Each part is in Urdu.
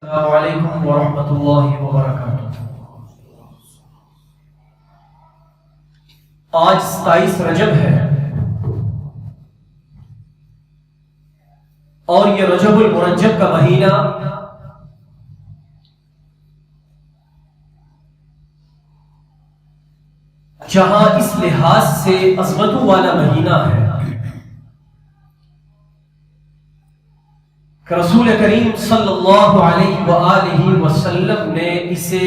السلام علیکم ورحمۃ اللہ وبرکاتہ۔ آج 27 رجب ہے اور یہ رجب المرجب کا مہینہ جہاں اس لحاظ سے عظمتوں والا مہینہ ہے کہ رسول کریم صلی اللہ علیہ وآلہ وسلم نے اسے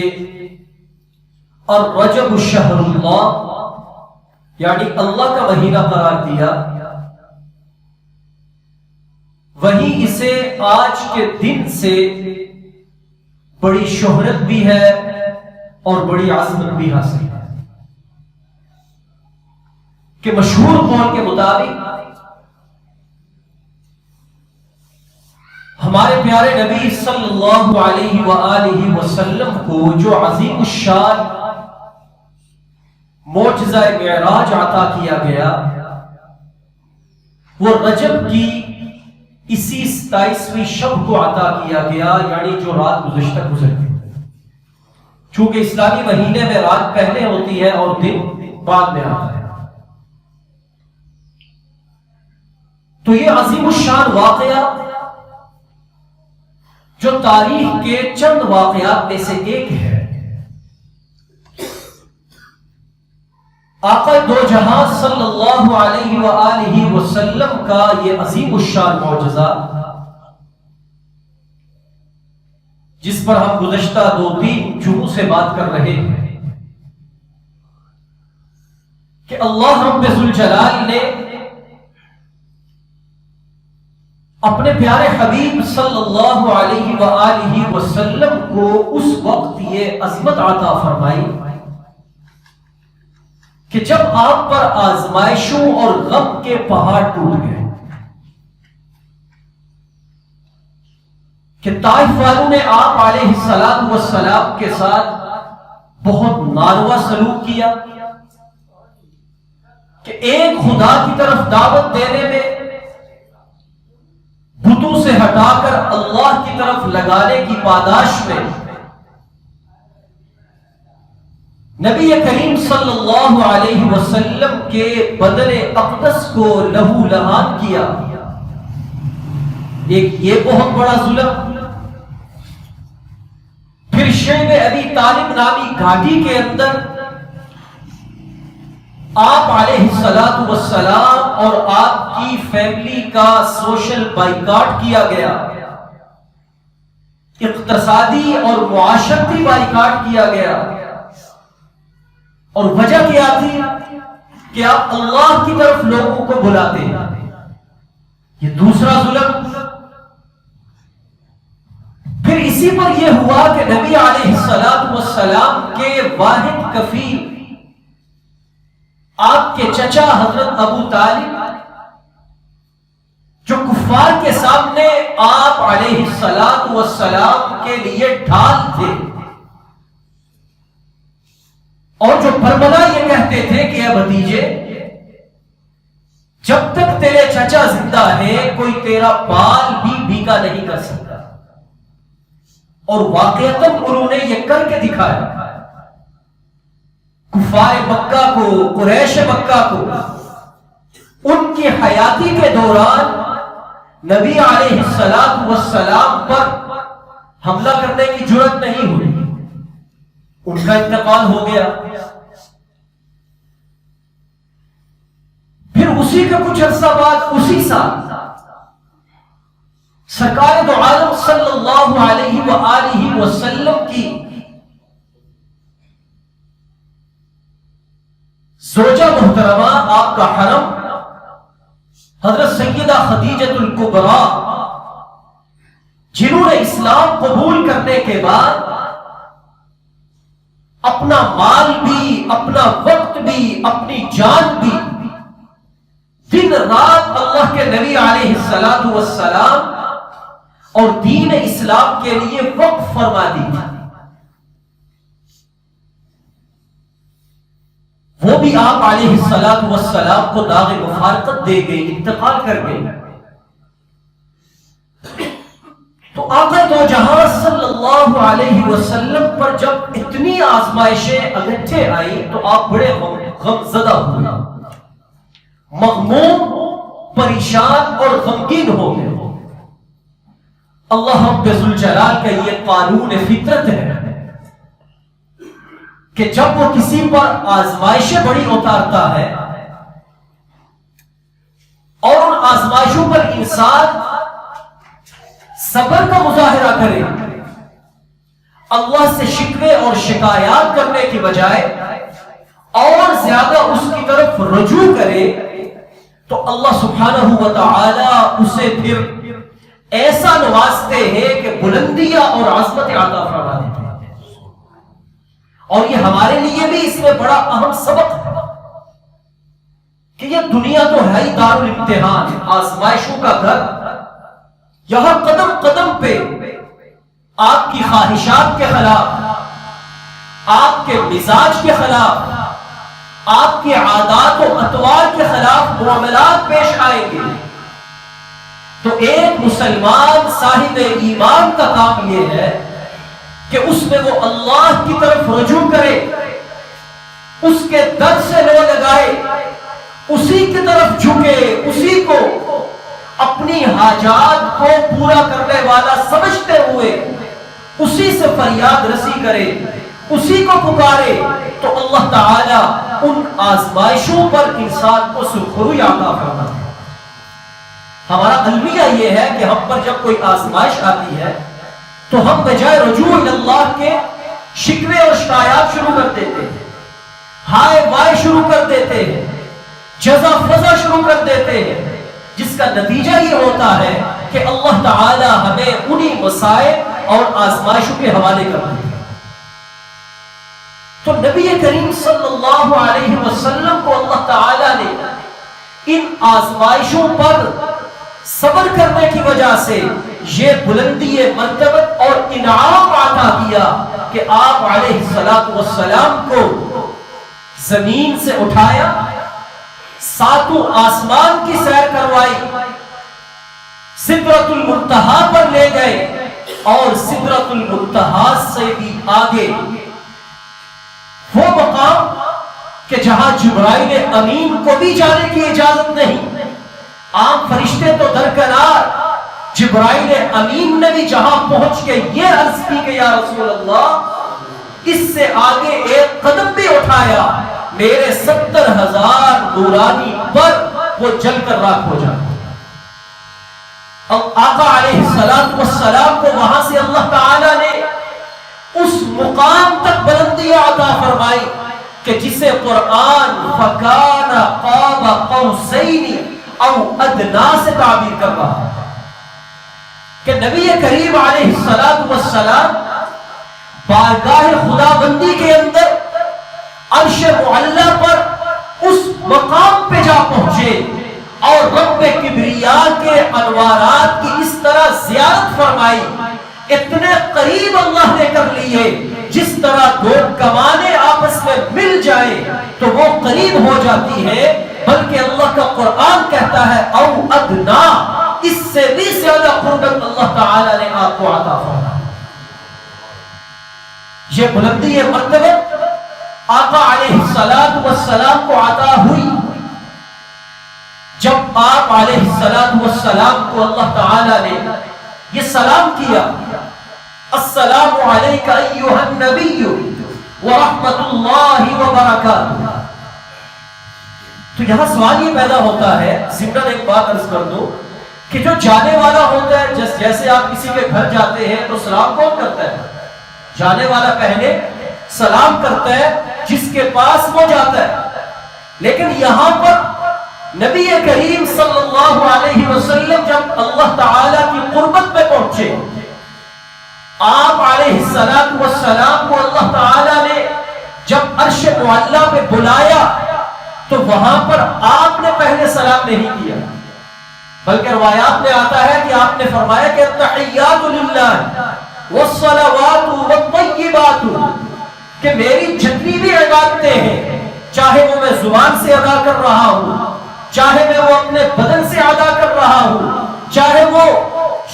الرجب شہر اللہ یعنی اللہ کا مہینہ قرار دیا، وہیں اسے آج کے دن سے بڑی شہرت بھی ہے اور بڑی عظمت بھی حاصل ہے کہ مشہور قول کے مطابق ہمارے پیارے نبی صلی اللہ علیہ وآلہ وسلم کو جو عظیم الشان معجزہ معراج عطا کیا گیا وہ رجب کی اسی 27ویں شب کو عطا کیا گیا، یعنی جو رات گزشتہ گزر گئی۔ چونکہ اسلامی مہینے میں رات پہلے ہوتی ہے اور دن بعد میں آتا ہے، تو یہ عظیم الشان واقعہ جو تاریخ کے چند واقعات میں سے ایک ہے، آقا دو جہاں صلی اللہ علیہ وآلہ وسلم کا یہ عظیم الشان معجزہ جس پر ہم گزشتہ 2-3 جمعوں سے بات کر رہے ہیں کہ اللہ رب ذوالجلال نے اپنے پیارے حبیب صلی اللہ علیہ وآلہ وسلم کو اس وقت یہ عظمت عطا فرمائی کہ جب آپ پر آزمائشوں اور غم کے پہاڑ ٹوٹ گئے کہ طائف والوں نے آپ علیہ السلام والسلام کے ساتھ بہت ناروا سلوک کیا کہ ایک خدا کی طرف دعوت دینے میں بتوں سے ہٹا کر اللہ کی طرف لگانے کی پاداش میں نبی کریم صلی اللہ علیہ وسلم کے بدن اقدس کو لہو لہان کیا۔ ایک یہ بہت بڑا ظلم، پھر شیب ابی طالب نامی گھاٹی کے اندر آپ علیہ الصلوۃ والسلام اور آپ کی فیملی کا سوشل بائیکاٹ کیا گیا، اقتصادی اور معاشرتی بائیکاٹ کیا گیا، اور وجہ کیا تھی کہ آپ اللہ کی طرف لوگوں کو بلاتے ہیں۔ یہ دوسرا ظلم۔ پھر اسی پر یہ ہوا کہ نبی علیہ السلام کے واحد کفیل آپ کے چچا حضرت ابو طالب جو کفار کے سامنے آپ علیہ السلام کے لیے ڈھال تھے اور جو بربلا یہ کہتے تھے کہ اے بھتیجے جب تک تیرے چچا زندہ ہے کوئی تیرا بال بھی بھیگا نہیں کر سکتا، اور واقعتاً انہوں نے یہ کر کے دکھایا۔ کفار مکہ کو، قریش مکہ کو ان کی حیاتی کے دوران نبی علیہ السلام پر حملہ کرنے کی جرات نہیں ہوئی، ان کا انتقال ہو گیا۔ پھر اسی کے کچھ عرصہ بعد اسی سال سرکار دو عالم صلی اللہ علیہ وآلہ وسلم کی زوجہ محترمہ، آپ کا حرم، حضرت سیدہ خدیجہ الکبریٰ، جنہوں نے اسلام قبول کرنے کے بعد اپنا مال بھی، اپنا وقت بھی، اپنی جان بھی دن رات اللہ کے نبی علیہ السلام اور دین اسلام کے لیے وقف فرما دی تھی، وہ بھی آپ علیہ السلام کو داغ مفارقت دے گئی، انتقال کر گئی۔ تو آقا دو جہاں صلی اللہ علیہ وسلم پر جب اتنی آزمائشیں اگٹھے آئی تو آپ بڑے غم زدہ ہوئے، مغموم، پریشان اور غمگین ہو گئے۔ اللہ رب ذوالجلال کا یہ قانون فطرت ہے کہ جب وہ کسی پر آزمائشیں بڑی اتارتا ہے اور ان آزمائشوں پر انسان صبر کا مظاہرہ کرے، اللہ سے شکوے اور شکایات کرنے کی بجائے اور زیادہ اس کی طرف رجوع کرے، تو اللہ سبحانہ و تعالی اسے پھر ایسا نوازتے ہیں کہ بلندیاں اور عظمت عطا فرما دیتے ہیں۔ اور یہ ہمارے لیے بھی اس میں بڑا اہم سبق ہے کہ یہ دنیا تو ہے ہی دار الامتحان، آزمائشوں کا گھر۔ یہاں قدم قدم پہ آپ کی خواہشات کے خلاف، آپ کے مزاج کے خلاف، آپ کے عادات و اطوار کے خلاف معاملات پیش آئیں گے۔ تو ایک مسلمان صاحب ایمان کا کام یہ ہے کہ اس میں وہ اللہ کی طرف رجوع کرے، اس کے در سے لو لگائے، اسی کی طرف جھکے، اسی کو اپنی حاجات کو پورا کرنے والا سمجھتے ہوئے اسی سے فریاد رسی کرے، اسی کو پکارے، تو اللہ تعالی ان آزمائشوں پر انسان کو سرخروئی عطا فرماتا ہے۔ ہمارا المیہ یہ ہے کہ ہم پر جب کوئی آزمائش آتی ہے تو ہم بجائے رجوع اللہ کے شکوے اور شکایات شروع کر دیتے ہیں، ہائے وائے شروع کر دیتے ہیں، جزا فضا شروع کر دیتے ہیں، جس کا نتیجہ یہ ہوتا ہے کہ اللہ تعالی ہمیں انہی مسائل اور آزمائشوں کے حوالے کر دیتے ہیں۔ تو نبی کریم صلی اللہ علیہ وسلم کو اللہ تعالی نے ان آزمائشوں پر صبر کرنے کی وجہ سے یہ بلندی مرتبت اور انعام عطا کیا کہ آپ علیہ السلام کو زمین سے اٹھایا، ساتوں آسمان کی سیر کروائی، سدرۃ المنتہا پر لے گئے، اور سدرۃ المنتہا سے بھی آگے وہ مقام کہ جہاں جبرائیل امین کو بھی جانے کی اجازت نہیں، عام فرشتے تو درکنار، جبرائیل امین نے بھی جہاں پہنچ کے یہ عرض کی کہ یا رسول اللہ اس سے آگے ایک قدم بھی اٹھایا میرے 70,000 نورانی پر وہ جل کر راکھ ہو جائے۔ اب آقا علیہ السلام کو وہاں سے اللہ تعالی نے اس مقام تک بلندی عطا فرمائی کہ جسے قرآن فَكَانَ قَابَ قَوْسَيْنِ او ادنا سے تعبیر کر رہا ہے کہ نبی کریم علیہ السلام بارگاہ خدا بندی کے اندر عرش معلی پر اس مقام پہ جا پہنچے اور رب کبریا کے انوارات کی اس طرح زیارت فرمائی، اتنے قریب اللہ نے کر لیے جس طرح دو کمانیں آپس میں مل جائیں تو وہ قریب ہو جاتی ہے، بلکہ اللہ کا قرآن کہتا ہے او ادنا، اس سے بھی زیادہ قربت اللہ تعالی نے آپ کو عطا فرمائی۔ یہ بلندی مرتبہ آقا علیہ السلام کو عطا ہوئی جب آپ علیہ السلام کو اللہ تعالی نے یہ سلام کیا، السلام علیک ایھا النبی ورحمۃ اللہ وبرکاتہ۔ تو یہاں سوال یہ پیدا ہوتا ہے، ضمن ایک بات عرض کر دو کہ جو جانے والا ہوتا ہے، جیسے آپ کسی کے گھر جاتے ہیں تو سلام کون کرتا ہے؟ جانے والا پہلے سلام کرتا ہے جس کے پاس وہ جاتا ہے، لیکن یہاں پر نبی کریم صلی اللہ علیہ وسلم جب اللہ تعالی کی قربت میں پہنچے، آپ علیہ السلام کو اللہ تعالی نے جب عرش معلی پہ بلایا تو وہاں پر آپ نے پہلے سلام نہیں کیا، بلکہ روایات میں آتا ہے کہ آپ نے فرمایا کہ التحیات للہ والصلوات والطیبات، کہ میری جتنی بھی عبادتیں ہیں، چاہے وہ میں زبان سے ادا کر رہا ہوں، چاہے میں وہ اپنے بدن سے ادا کر رہا ہوں، چاہے وہ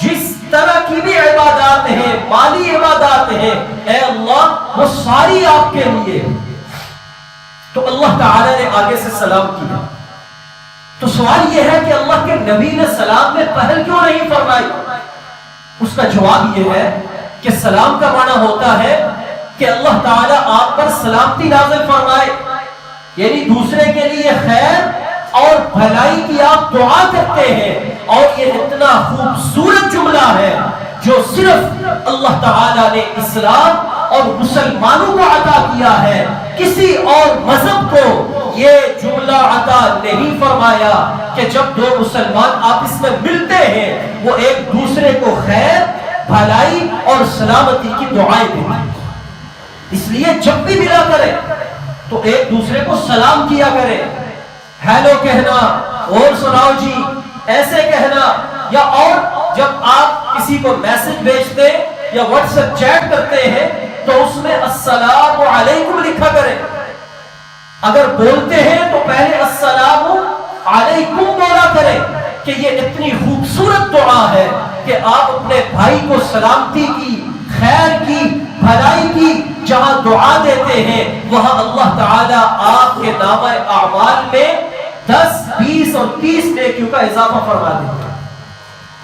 جس طرح کی بھی عبادات ہیں، مالی عبادات ہیں، اے اللہ وہ ساری آپ کے لیے۔ تو اللہ تعالیٰ نے آگے سے سلام کیا۔ تو سوال یہ ہے کہ اللہ کے نبی نے سلام میں پہل کیوں نہیں فرمائی؟ اس کا جواب یہ ہے کہ سلام کا معنی ہوتا ہے کہ اللہ تعالیٰ آپ پر سلامتی نازل فرمائے، یعنی دوسرے کے لیے خیر اور بھلائی کی آپ دعا کرتے ہیں، اور یہ اتنا خوبصورت جملہ ہے جو صرف اللہ تعالیٰ نے اسلام اور مسلمانوں کو عطا کیا ہے، کسی اور مذہب کو یہ جملہ عطا نہیں فرمایا کہ جب دو مسلمان آپس میں ملتے ہیں وہ ایک دوسرے کو خیر، بھلائی اور سلامتی کی دعائیں دیتے ہیں۔ اس لیے جب بھی ملا کرے تو ایک دوسرے کو سلام کیا کرے، ہیلو کہنا، اور سناؤ جی ایسے کہنا، یا اور جب آپ کسی کو میسج بھیجتے یا واٹس ایپ چیٹ کرتے ہیں تو اس میں السلام علیکم لکھا کریں۔ اگر بولتے ہیں تو پہلے السلام علیکم بولا کریں کہ یہ اتنی خوبصورت دعا ہے کہ آپ اپنے بھائی کو سلامتی کی، خیر کی، بھلائی کی جہاں دعا دیتے ہیں وہاں اللہ تعالیٰ آپ کے نامہ اعمال میں 10، 20 اور 30 نیکیوں کا اضافہ فرما دیتے ہیں۔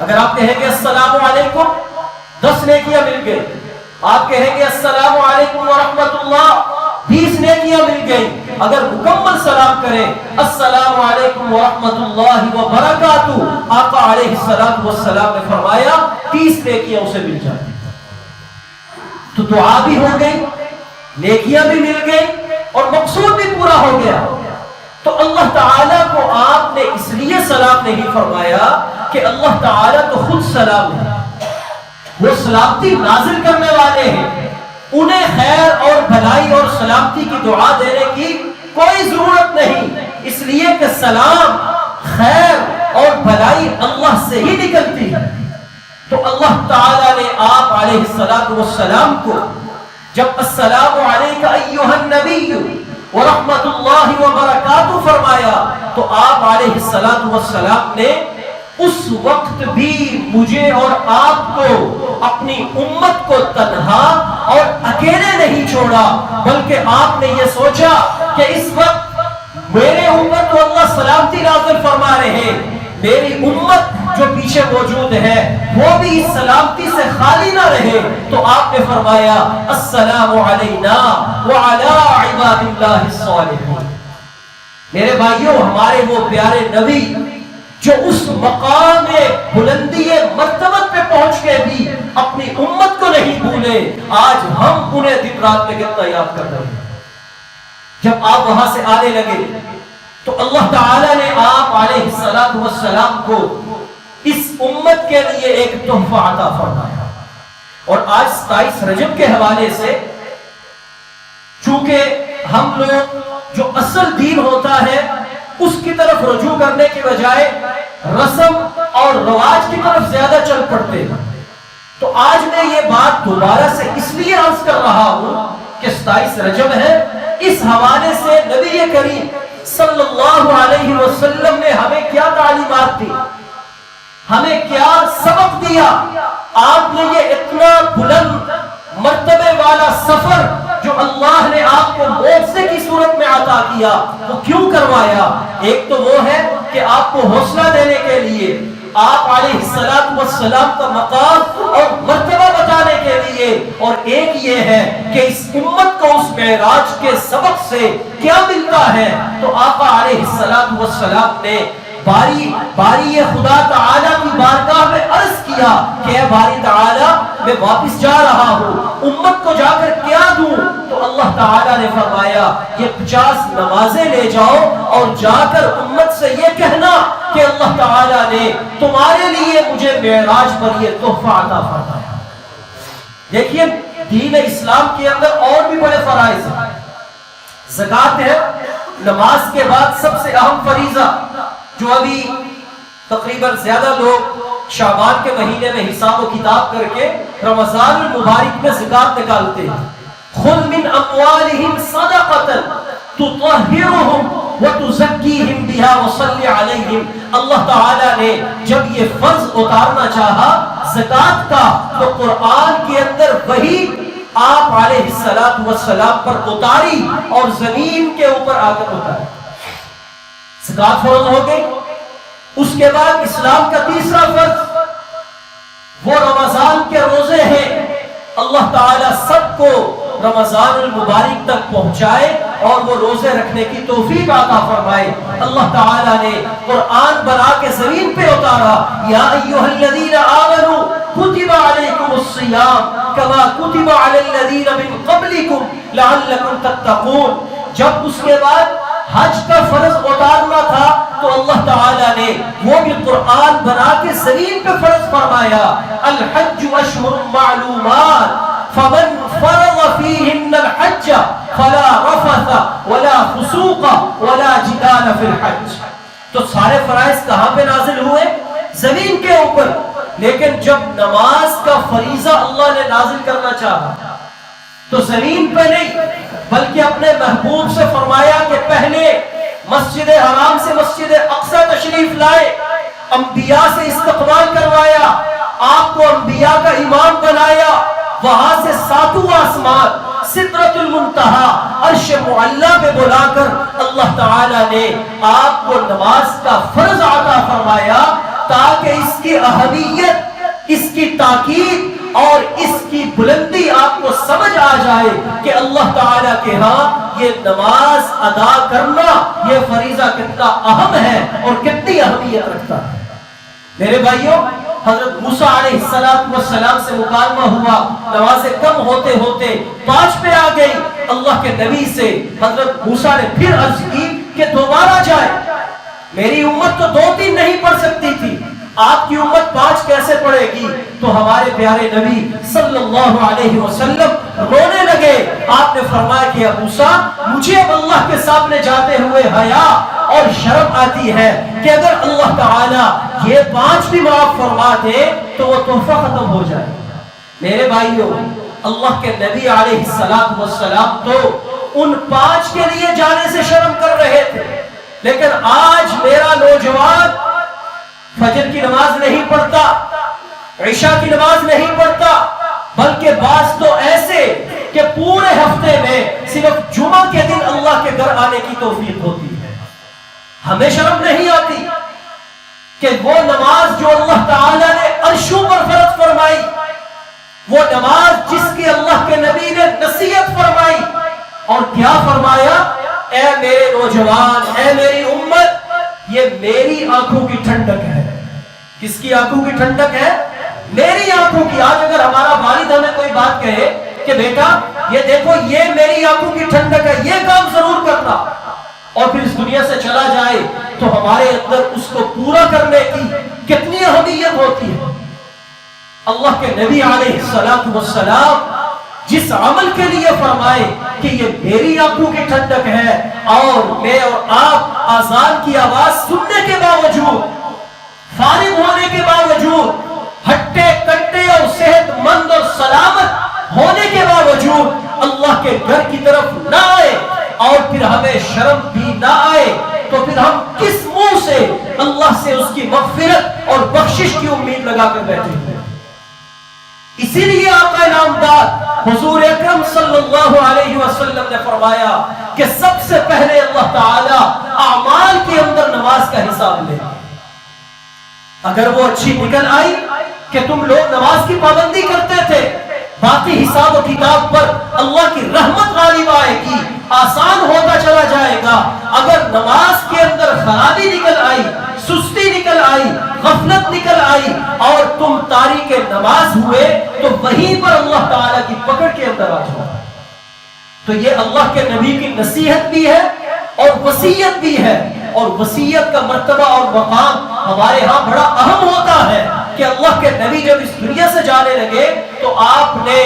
اگر آپ کہیں گے السلام علیکم 10 نیکیاں مل گئی، آپ کہیں گے السلام علیکم ورحمۃ اللہ 20 نیکیاں مل گئی۔ اگر مکمل سلام کریں السلام علیکم ورحمۃ اللہ وبرکاتہ، آقا علیہ السلام نے فرمایا 30 نیکیاں اسے مل جاتی۔ تو دعا بھی ہو گئی، نیکیاں بھی مل گئی اور مقصود بھی پورا ہو گیا۔ تو اللہ تعالیٰ کو آپ نے اس لیے سلام نہیں فرمایا کہ اللہ تعالیٰ تو خود سلام ہے، وہ سلامتی نازل کرنے والے ہیں، انہیں خیر اور بھلائی اور سلامتی کی دعا دینے کی کوئی ضرورت نہیں، اس لیے کہ سلام، خیر اور بھلائی اللہ سے ہی نکلتی ہے۔ تو اللہ تعالیٰ نے آپ علیہ السلام کو جب السلام علیک ایھا النبی ورحمۃ اللہ وبرکاتہ فرمایا تو آپ علیہ السلام نے اس وقت بھی مجھے اور آپ کو، اپنی امت کو تنہا اور اکیلے نہیں چھوڑا، بلکہ آپ نے یہ سوچا کہ اس وقت میرے اوپر تو اللہ سلامتی نازل فرما رہے ہیں، میری امت جو پیچھے موجود ہے وہ بھی اس سلامتی سے خالی نہ رہے، تو آپ نے فرمایا السلام علینا وعلی عباد اللہ الصالحین۔ میرے بھائیوں، ہمارے وہ پیارے نبی جو اس مقام بلندی مرتبت پہ پہنچ کے بھی اپنی امت کو نہیں بھولے، آج ہم انہیں دن رات میں کتنا یاد کر رہے ہیں۔ جب آپ وہاں سے آنے لگے تو اللہ تعالیٰ نے آپ علیہ السلام کو اس امت کے لیے ایک تحفہ عطا فرمایا۔ اور آج 27 رجب کے حوالے سے چونکہ ہم لوگ جو اصل دین ہوتا ہے اس کی طرف رجوع کرنے کی بجائے رسم اور رواج کی طرف زیادہ چل پڑتے ہیں، تو آج میں یہ بات دوبارہ سے اس لیے عرض کر رہا ہوں کہ 27 رجب ہے، اس حوالے سے نبی کریم صلی اللہ علیہ وسلم نے ہمیں کیا تعلیمات دی، ہمیں کیا سبق دیا۔ آپ نے یہ اتنا بلند مرتبے والا سفر جو اللہ نے آپ کو معجزے کی صورت میں عطا کیا وہ کیوں کروایا؟ ایک تو وہ ہے کہ آپ کو حوصلہ دینے کے لیے، آپ علیہ السلام کا مقام اور مرتبہ بتانے کے لیے، اور ایک یہ ہے کہ اس امت کو اس معراج کے سبق سے کیا ملتا ہے۔ تو آقا علیہ السلام نے باری خدا تعالیٰ کی بارگاہ میں عرض کیا کہ اے باری تعالیٰ میں واپس جا رہا ہوں، امت کو جا کر کیا دوں؟ تو اللہ تعالیٰ نے فرمایا یہ 50 نمازیں لے جاؤ اور جا کر امت سے یہ کہنا کہ اللہ تعالیٰ نے تمہارے لیے مجھے معراج پر یہ تحفہ عطا فرمایا۔ دیکھیے دین اسلام کے اندر اور بھی بڑے فرائض ہیں۔ زکوٰۃ ہے نماز کے بعد سب سے اہم فریضہ، جو ابھی تقریباً زیادہ لوگ شعبان کے مہینے میں حساب و کتاب کر کے رمضان المبارک میں زکوٰۃ نکالتے ہیں۔ خذ من اموالہم صدقۃ تطہرہم وَتُزَكِّيهِمْ بِهَا وَصَلِّ عَلَيْهِمْ۔ اللہ تعالیٰ نے جب یہ فرض اتارنا چاہا زکوٰۃ کا تو قرآن کے اندر وہی آپ علیہ السلام پر اتاری اور زمین کے اوپر آ کر اتاری۔ زکوٰۃ فرض ہو گئی۔ اس کے بعد اسلام کا تیسرا فرض وہ رمضان کے روزے ہیں۔ اللہ تعالیٰ سب کو رمضان المبارک تک پہنچائے اور وہ روزے رکھنے کی توفیق عطا فرمائے۔ اللہ تعالیٰ نے قرآن بنا کے زمین پہ اتارا، یا ایھا الذین آمنوا کتب علیکم الصیام کما کتب علی الذین من قبلکم لعلکم تتقون۔ جب اس کے بعد حج کا فرض اتارنا تھا تو اللہ تعالیٰ نے وہ بھی قرآن بنا کے زمین پہ فرض فرمایا، الحج اشہر معلومات فمن فرض فیہن الحج فلا رفث ولا فسوق ولا جدال فی الحج۔ تو سارے فرائض کہاں پہ نازل ہوئے؟ زمین کے اوپر۔ لیکن جب نماز کا فریضہ اللہ نے نازل کرنا چاہا تو زمین پہ نہیں بلکہ اپنے محبوب سے فرمایا کہ پہلے مسجد حرام سے مسجد اقصی تشریف لائے، انبیاء سے استقبال کروایا، آپ کو انبیاء کا امام بنایا، وہاں سے ساتواں آسمان سدرۃ المنتہا عرش معلی پہ بلا کر اللہ تعالیٰ نے آپ کو نماز کا فرض عطا فرمایا تاکہ اس کی اہمیت، اس کی تاکید اور اس کی بلندی آپ کو سمجھ آ جائے کہ اللہ تعالیٰ کے ہاں یہ نماز ادا کرنا یہ فریضہ کتنا اہم ہے اور کتنی اہمیت رکھتا ہے۔ میرے بھائیوں، حضرت موسیٰ علیہ السلام سے مکالمہ ہوا، نمازیں کم ہوتے ہوتے 5 پہ آ گئی۔ اللہ کے نبی سے حضرت موسیٰ نے پھر عرض کی کہ دوبارہ جائے، میری امت تو 2-3 نہیں پڑھ سکتی تھی، آپ کی امت 5 کیسے پڑھے گی؟ تو ہمارے پیارے نبی صلی اللہ علیہ وسلم رونے لگے۔ آپ نے فرمایا کہ موسیٰ، مجھے اب اللہ کے سامنے جاتے ہوئے حیا اور شرم آتی ہے کہ اگر اللہ تعالیٰ یہ 5 بھی معاف فرما دے تو وہ تحفہ ختم ہو جائے۔ میرے بھائیوں، اللہ کے نبی علیہ السلام تو ان 5 کے لیے جانے سے شرم کر رہے تھے، لیکن آج میرا نوجوان فجر کی نماز نہیں پڑھتا، عشاء کی نماز نہیں پڑھتا، بلکہ بعض تو ایسے کہ پورے ہفتے میں صرف جمعہ کے دن اللہ کے گھر آنے کی توفیق ہوتی ہے۔ ہمیں شرم نہیں آتی کہ وہ نماز جو اللہ تعالیٰ نے عرشوں پر فرض فرمائی، وہ نماز جس کی اللہ کے نبی نے نصیحت فرمائی، اور کیا فرمایا؟ اے میرے نوجوان، اے میری امت، یہ میری آنکھوں کی ٹھنڈک ہے۔ کس کی آنکھوں کی ٹھنڈک ہے؟ میری آنکھوں کی۔ آج اگر ہمارا والد ہمیں کوئی بات کہے کہ بیٹا یہ دیکھو یہ میری آنکھوں کی ٹھنڈک ہے، یہ کام ضرور کرنا، اور پھر اس دنیا سے چلا جائے تو ہمارے اندر اس کو پورا کرنے کی کتنی اہمیت ہوتی ہے۔ اللہ کے نبی علیہ السلام جس عمل کے لیے فرمائے کہ یہ میری آنکھوں کی ٹھنڈک ہے، اور میں اور آپ اذان کی آواز سننے کے باوجود، فارغ ہونے کے باوجود، ہٹے کٹے اور صحت مند اور سلامت ہونے کے باوجود اللہ کے گھر کی طرف نہ آئے اور پھر ہمیں شرم بھی نہ آئے، تو پھر ہم کس منہ سے اللہ سے اس کی مغفرت اور بخشش کی امید لگا کر بیٹھے ہیں؟ اسی لیے آقا نامدار حضور اکرم صلی اللہ علیہ وسلم نے فرمایا کہ سب سے پہلے اللہ تعالیٰ اعمال کے اندر نماز کا حساب لے، اگر وہ اچھی نکل آئی کہ تم لوگ نماز کی پابندی کرتے تھے، باقی حساب و کتاب پر اللہ کی رحمت غالب آئے گی، آسان ہوتا چلا جائے گا۔ اگر نماز کے اندر خرابی نکل آئی، سستی نکل آئی، غفلت نکل آئی اور تم تاریک نماز ہوئے تو وہیں پر اللہ تعالیٰ کی پکڑ کے اندر آ جاؤ۔ تو یہ اللہ کے نبی کی نصیحت بھی ہے اور وصیت بھی ہے، اور وصیت کا مرتبہ اور مقام ہمارے ہاں بڑا اہم ہوتا ہے کہ اللہ کے نبی جب اس دنیا سے جانے لگے تو آپ نے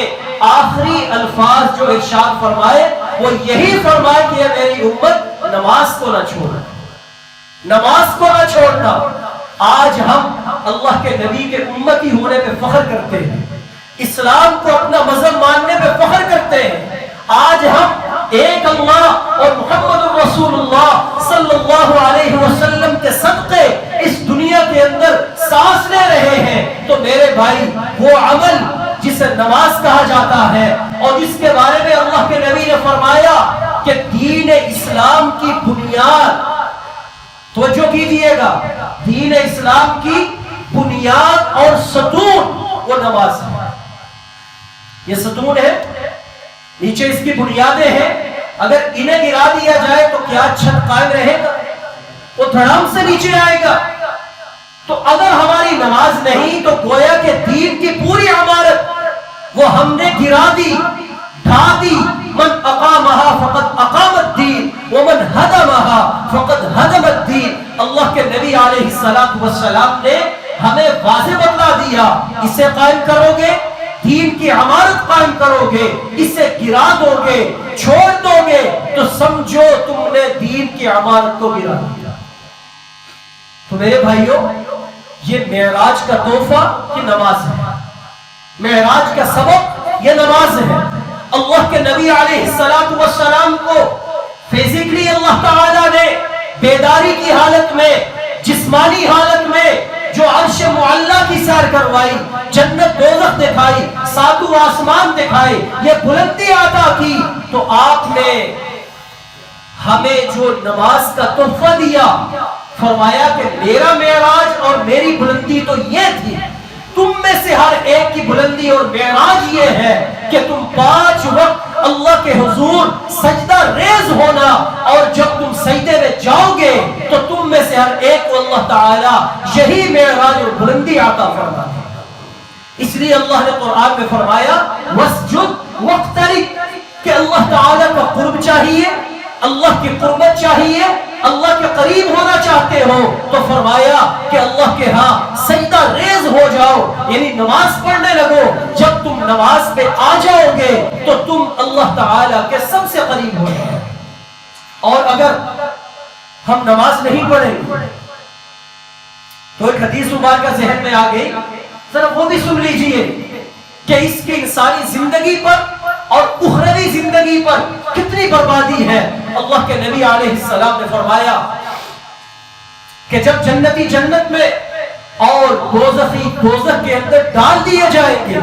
آخری الفاظ جو ارشاد فرمائے وہ یہی فرمائے کہ میری امت نماز کو نہ چھوڑنا، نماز کو نہ چھوڑنا۔ آج ہم اللہ کے نبی کے امتی ہونے پہ فخر کرتے ہیں، اسلام کو اپنا مذہب ماننے پہ فخر کرتے ہیں۔ آج ہم ایک اللہ اور محمد رسول اللہ صلی اللہ علیہ وسلم کے صدقے اس دنیا کے اندر سانس لے رہے ہیں، تو میرے بھائی وہ عمل جسے نماز کہا جاتا ہے اور جس کے بارے میں اللہ کے نبی نے فرمایا کہ دین اسلام کی بنیاد، توجہ کیجئے گا، دین اسلام کی بنیاد اور ستون وہ نماز ہے۔ یہ ستون ہے، نیچے اس کی بنیادیں ہیں، اگر انہیں گرا دیا جائے تو کیا چھت قائم رہے گا؟ وہ دھڑام سے نیچے آئے گا۔ تو اگر ہماری نماز نہیں تو گویا کہ دین کی پوری عمارت وہ ہم نے گرا دی، ڈھا دی۔ من اقامها فقد اقام الدین ومن هدمها فقد هدم الدین۔ اللہ کے نبی علیہ السلام نے ہمیں واضح بتلا دیا، اسے قائم کرو گے دین کی عمارت قائم کرو گے، اسے گرا دو گے، چھوڑ دو گے تو سمجھو تم نے دین کی عمارت کو گرا دیا۔ تو میرے بھائیوں، یہ معراج کا تحفہ کی نماز ہے، معراج کا سبب یہ نماز ہے۔ اللہ کے نبی علیہ السلام کو فزیکلی اللہ تعالیٰ نے بیداری کی حالت میں، جسمانی حالت میں جو عرش معلیٰ کی سیر کروائی، جنت دوزخ دکھائی، ساتوں آسمان دکھائے، یہ بلندی عطا کی، تو آپ نے ہمیں جو نماز کا تحفہ دیا، فرمایا کہ میرا معراج اور میری بلندی تو یہ تھی، تم میں سے ہر ایک کی بلندی اور معراج یہ ہے کہ تم 5 وقت اللہ کے حضور سجدہ ریز ہونا، اور جب تم سجدے میں جاؤ گے تو تم میں سے ہر ایک کو اللہ تعالیٰ یہی معراج اور بلندی عطا فرمائے۔ اس لیے اللہ نے قرآن میں فرمایا وَاسْجُدْ وَاقْتَرِبْ، کہ اللہ تعالیٰ کا قرب چاہیے، اللہ کی قربت چاہیے، اللہ کے قریب ہونا چاہتے ہو تو فرمایا کہ اللہ کے ہاں سجدہ ریز ہو جاؤ، یعنی نماز پڑھنے لگو۔ جب تم نماز پہ آ جاؤ گے تو تم اللہ تعالیٰ کے سب سے قریب ہو جاؤ۔ اور اگر ہم نماز نہیں پڑھیں گے تو ایک حدیث مبارکہ ذہن میں آ گئی، ذرا وہ بھی سن لیجئے کہ اس کی انسانی زندگی پر اور اخروی زندگی پر کتنی بربادی ہے۔ اللہ کے نبی علیہ السلام نے فرمایا کہ جب جنتی جنت میں اور دوزخی دوزخ کے اندر ڈال دیے جائیں گے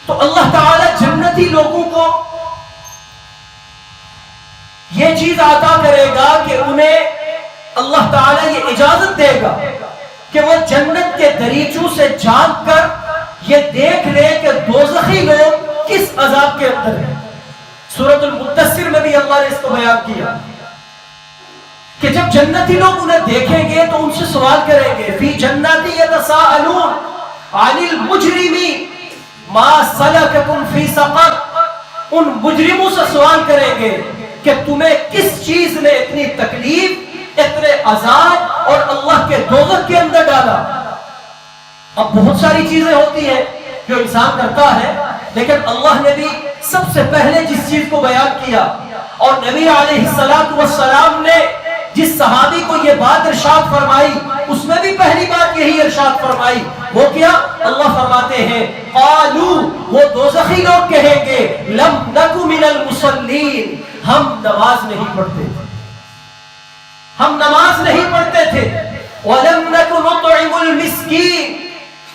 تو اللہ تعالی جنتی لوگوں کو یہ چیز عطا کرے گا کہ انہیں اللہ تعالی یہ اجازت دے گا کہ وہ جنت کے دریچوں سے جھانک کر یہ دیکھ لے کہ دوزخی لوگ کس عذاب کے اندر ہیں۔ سورۃ المدثر میں بھی اللہ نے اس کو بیان کیا کہ جب جنتی لوگ انہیں دیکھیں گے تو ان سے سوال کریں گے فی جنات یتساءلون عن المجرمین ما سلککم فی سقر، ان مجرموں سے سوال کریں گے کہ تمہیں کس چیز نے اتنی تکلیف، اتنے عذاب اور اللہ کے دوزخ کے اندر ڈالا۔ اب بہت ساری چیزیں ہوتی ہیں جو انسان کرتا ہے، لیکن اللہ نے بھی سب سے پہلے جس چیز کو بیان کیا اور نبی علیہ السلام نے جس صحابی کو یہ بات ارشاد فرمائی اس میں بھی پہلی بات یہی ارشاد فرمائی، وہ کیا؟ اللہ فرماتے ہیں قالو، وہ دوزخی لوگ کہیں گے لم نک من المصلین، ہم نماز نہیں پڑھتے تھے، ہم نماز نہیں پڑھتے تھے، ولم نک نطعم المسکین،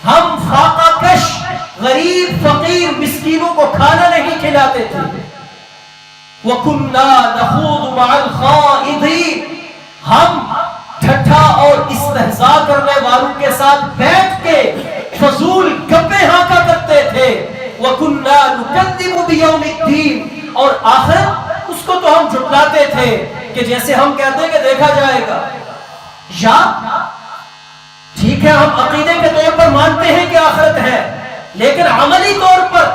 ہم فاقہ کش غریب فقیر مسکینوں کو کھانا نہیں کھلاتے تھے، وَكُنَّا نَخُوضُ مَعَ الْخَائِضِينَ، ہم ٹھٹھا اور استہزاء کرنے والوں کے ساتھ بیٹھ کے فضول گپیں ہانکا کرتے تھے، وَكُنَّا نُكَذِّبُ بِيَوْمِ الدِّينِ، اور آخرت اس کو تو ہم جھٹلاتے تھے کہ جیسے ہم کہتے ہیں کہ دیکھا جائے گا، یا ٹھیک ہے ہم عقیدے کے طور پر مانتے ہیں کہ آخرت ہے، لیکن عملی طور پر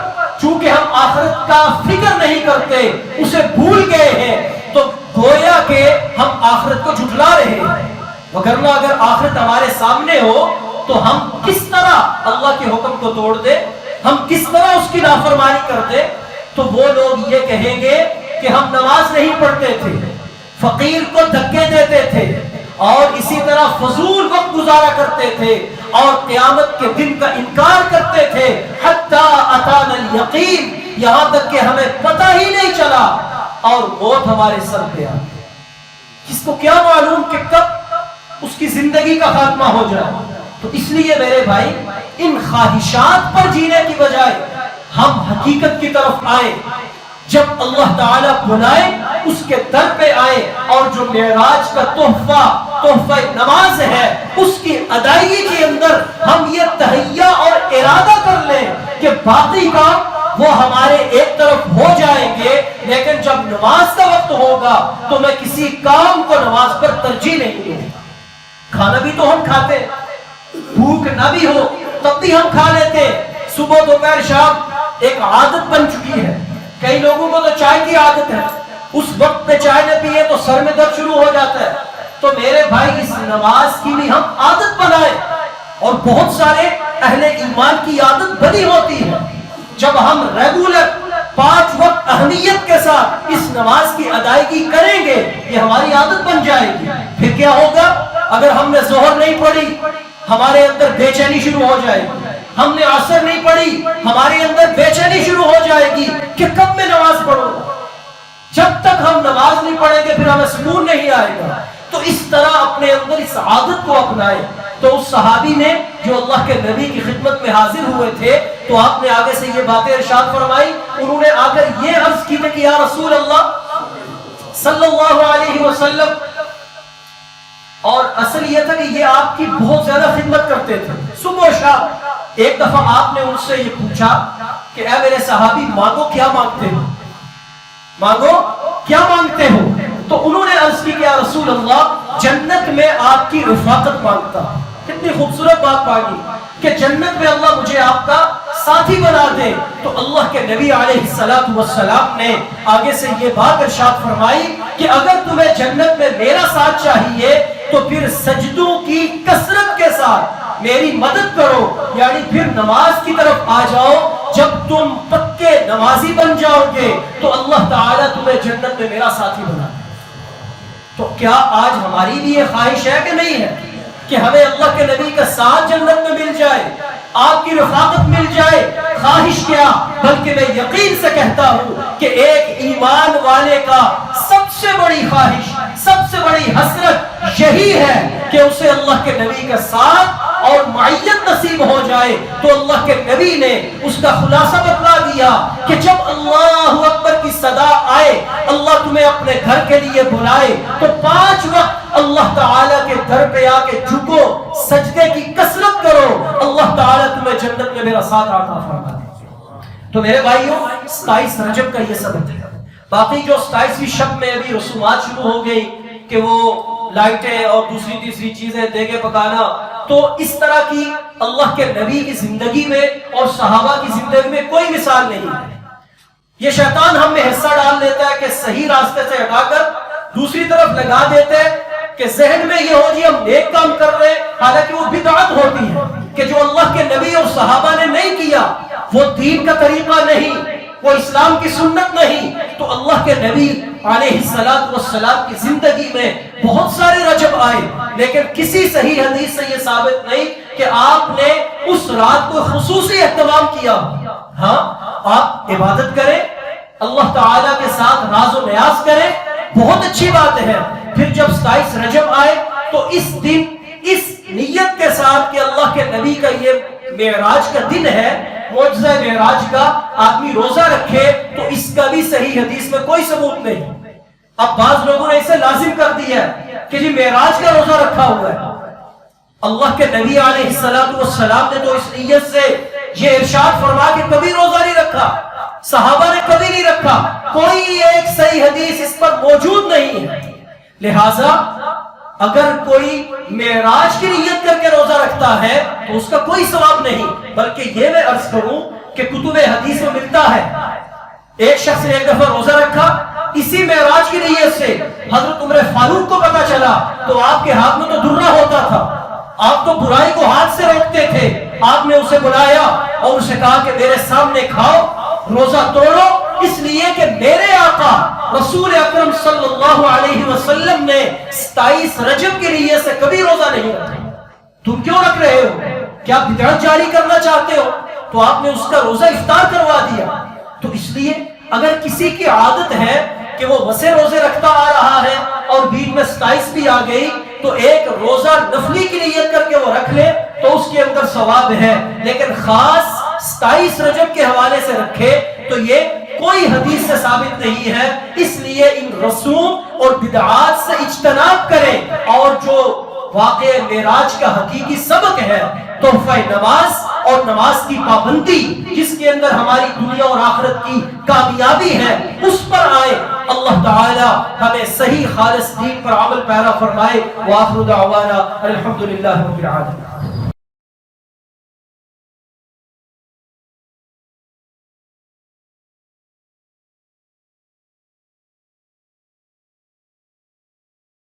چونکہ ہم آخرت کا فکر نہیں کرتے، اسے بھول گئے ہیں، تو گویا کہ ہم آخرت کو جھٹلا رہے ہیں۔ وگرنہ اگر آخرت ہمارے سامنے ہو تو ہم کس طرح اللہ کے حکم کو توڑ دے، ہم کس طرح اس کی نافرمانی کر دے۔ تو وہ لوگ یہ کہیں گے کہ ہم نماز نہیں پڑھتے تھے، فقیر کو دھکے دیتے تھے اور اسی طرح فضول وقت گزارا کرتے تھے اور قیامت کے دن کا انکار کرتے تھے، حتی اتانا الیقین، یہاں تک کہ ہمیں پتہ ہی نہیں چلا اور موت ہمارے سر پہ آ گئی۔ کس کو کیا معلوم کہ کب اس کی زندگی کا خاتمہ ہو جائے۔ تو اس لیے میرے بھائی ان خواہشات پر جینے کی بجائے ہم حقیقت کی طرف آئے، جب اللہ تعالیٰ بلائے اس کے در پہ آئے، اور جو معراج کا تحفہ نماز ہے اس کی ادائیگی کے اندر ہم یہ تہیہ اور ارادہ کر لیں کہ باقی کام وہ ہمارے ایک طرف ہو جائیں گے، لیکن جب نماز کا وقت ہوگا تو میں کسی کام کو نماز پر ترجیح نہیں دوں۔ کھانا بھی تو ہم کھاتے، بھوک نہ بھی ہو تب بھی ہم کھا لیتے، صبح دوپہر شام ایک عادت بن چکی ہے۔ کئی لوگوں کو تو چائے کی عادت ہے، اس وقت پہ چائے نہ پیے تو سر میں درد شروع ہو جاتا ہے۔ تو میرے بھائی اس نماز کی بھی ہم عادت بنائیں، اور بہت سارے اہل ایمان کی عادت بنی ہوتی ہے۔ جب ہم ریگولر 5 وقت اہمیت کے ساتھ اس نماز کی ادائیگی کریں گے، یہ ہماری عادت بن جائے گی۔ پھر کیا ہوگا؟ اگر ہم نے ظہر نہیں پڑھی ہمارے اندر بے چینی شروع ہو جائے گی، ہم نے عصر نہیں پڑھی ہمارے اندر بے چینی شروع ہو جائے گی کہ کب میں نماز پڑھوں۔ جب تک ہم نماز نہیں پڑھیں گے پھر ہمیں سکون نہیں آئے گا۔ تو اس طرح اپنے اندر اس عادت کو اپنائے۔ تو اس صحابی نے جو اللہ کے نبی کی خدمت میں حاضر ہوئے تھے، تو آپ نے آگے سے یہ باتیں ارشاد فرمائی۔ انہوں نے آ کر یہ عرض کی کہ یا رسول اللہ صلی اللہ علیہ وسلم، اور اصل یہ تھا کہ یہ آپ کی بہت زیادہ خدمت کرتے تھے صبح و شام۔ ایک دفعہ آپ نے ان سے یہ پوچھا کہ اے میرے صحابی، مانگو کیا مانگتے ہو، مانگو کیا مانگتے ہو؟ تو انہوں نے عرض کی کہ یا رسول اللہ جنت میں آپ کی رفاقت مانگتا۔ کتنی خوبصورت بات مانگی کہ جنت میں اللہ مجھے آپ کا ساتھی بنا دے۔ تو اللہ کے نبی علیہ السلام نے آگے سے یہ بات ارشاد فرمائی کہ اگر تمہیں جنت میں میرا ساتھ چاہیے تو پھر سجدوں کی کثرت کے ساتھ میری مدد کرو، یعنی پھر نماز کی طرف آ جاؤ۔ جب تم پکے نمازی بن جاؤ گے تو اللہ تعالیٰ تمہیں جنت میں میرا ساتھی بنا دے۔ تو کیا آج ہماری بھی یہ خواہش ہے کہ نہیں ہے کہ ہمیں اللہ کے نبی کا ساتھ جنت میں مل جائے، آپ کی رفاقت مل جائے؟ خواہش کیا بلکہ میں یقین سے کہتا ہوں کہ ایک ایمان والے کا سب سے بڑی خواہش، سب سے بڑی حسرت یہی ہے کہ اسے اللہ کے نبی کا ساتھ اور معیت نصیب ہو جائے۔ تو اللہ کے نبی نے اس کا خلاصہ بتلا دیا کہ جب اللہ اکبر کی صدا آئے، اللہ تمہیں اپنے گھر کے لیے بلائے، تو 5 وقت اللہ تعالیٰ کے در پہ آ کے جھکو، سجدے کی کثرت کرو، اللہ تعالیٰ تمہیں جنت میں میرا ساتھ عطا فرما دے۔ تو میرے بھائیوں 27 رجب کا یہ سبق ہے۔ باقی جو 27ویں شب میں ابھی رسومات شروع ہو گئی کہ وہ لائٹیں اور دوسری تیسری چیزیں دیگے پکانا، تو اس طرح کی اللہ کے نبی کی زندگی میں اور صحابہ کی زندگی میں کوئی مثال نہیں ہے۔ یہ شیطان ہم میں حصہ ڈال دیتا ہے کہ صحیح راستے سے ہٹا کر دوسری طرف لگا دیتے ہیں کہ ذہن میں یہ ہو جی ہم نیک کام کر رہے ہیں، حالانکہ وہ بدعت ہوتی ہے کہ جو اللہ کے نبی اور صحابہ نے نہیں کیا وہ دین کا طریقہ نہیں، وہ اسلام کی سنت نہیں۔ تو اللہ کے نبی علیہ السلام کی زندگی میں بہت سارے رجب آئے، لیکن کسی صحیح حدیث سے یہ ثابت نہیں کہ آپ نے اس رات کو خصوصی اہتمام کیا۔ ہاں آپ عبادت کریں، اللہ تعالیٰ کے ساتھ راز و نیاز کریں، بہت اچھی بات ہے۔ پھر جب 27 رجب آئے تو اس دن اس نیت کے ساتھ کہ اللہ کے نبی کا یہ معراج کا دن ہے، معجزہ معراج کا، آدمی روزہ رکھے، تو اس کا بھی صحیح حدیث میں کوئی ثبوت نہیں۔ اب بعض لوگوں نے اسے لازم کر دیا ہے کہ جی معراج کا روزہ رکھا ہوا ہے۔ اللہ کے نبی علیہ السلام نے تو اس نیت سے یہ ارشاد فرما کہ کبھی روزہ نہیں رکھا، صحابہ نے کبھی نہیں رکھا، کوئی ایک صحیح حدیث اس پر موجود نہیں ہے۔ لہٰذا اگر کوئی معراج کی نیت کر کے روزہ رکھتا ہے تو اس کا کوئی ثواب نہیں، بلکہ یہ میں عرض کروں کہ کتب حدیث میں ملتا ہے ایک شخص نے ایک دفعہ روزہ رکھا اسی معراج کی نیت سے، حضرت عمر فاروق کو پتا چلا تو آپ کے ہاتھ میں تو درہ ہوتا تھا، آپ تو برائی کو ہاتھ سے روکتے تھے، آپ نے اسے بلایا اور اسے کہا کہ میرے سامنے کھاؤ، روزہ توڑو، اس لیے کہ میرے آقا رسول اکرم صلی اللہ علیہ وسلم نے 27 رجب کے لیے سے کبھی روزہ نہیں رکھا، تم کیوں رکھ رہے ہو؟ کیا بدعت جاری کرنا چاہتے ہو؟ تو آپ نے اس کا روزہ افطار کروا دیا۔ تو اس لیے اگر کسی کی عادت ہے کہ وہ وسے روزے رکھتا آ رہا ہے اور بیچ میں 27 بھی آ گئی تو ایک روزہ نفلی کی نیت کر کے وہ رکھ لے تو اس کے اندر ثواب ہے، لیکن خاص 27 رجب کے حوالے سے رکھے تو یہ کوئی حدیث سے ثابت نہیں ہے۔ اس لیے ان رسوم اور بدعات سے اجتناب کریں، اور جو واقع معراج کا حقیقی سبق ہے تحفہ نماز اور نماز کی پابندی، جس کے اندر ہماری دنیا اور آخرت کی کامیابی ہے، اس پر آئے۔ اللہ تعالی ہمیں صحیح خالص دین پر عمل پیرا فرمائے۔ وآخر دعوانا الحمدللہ رب العالمین۔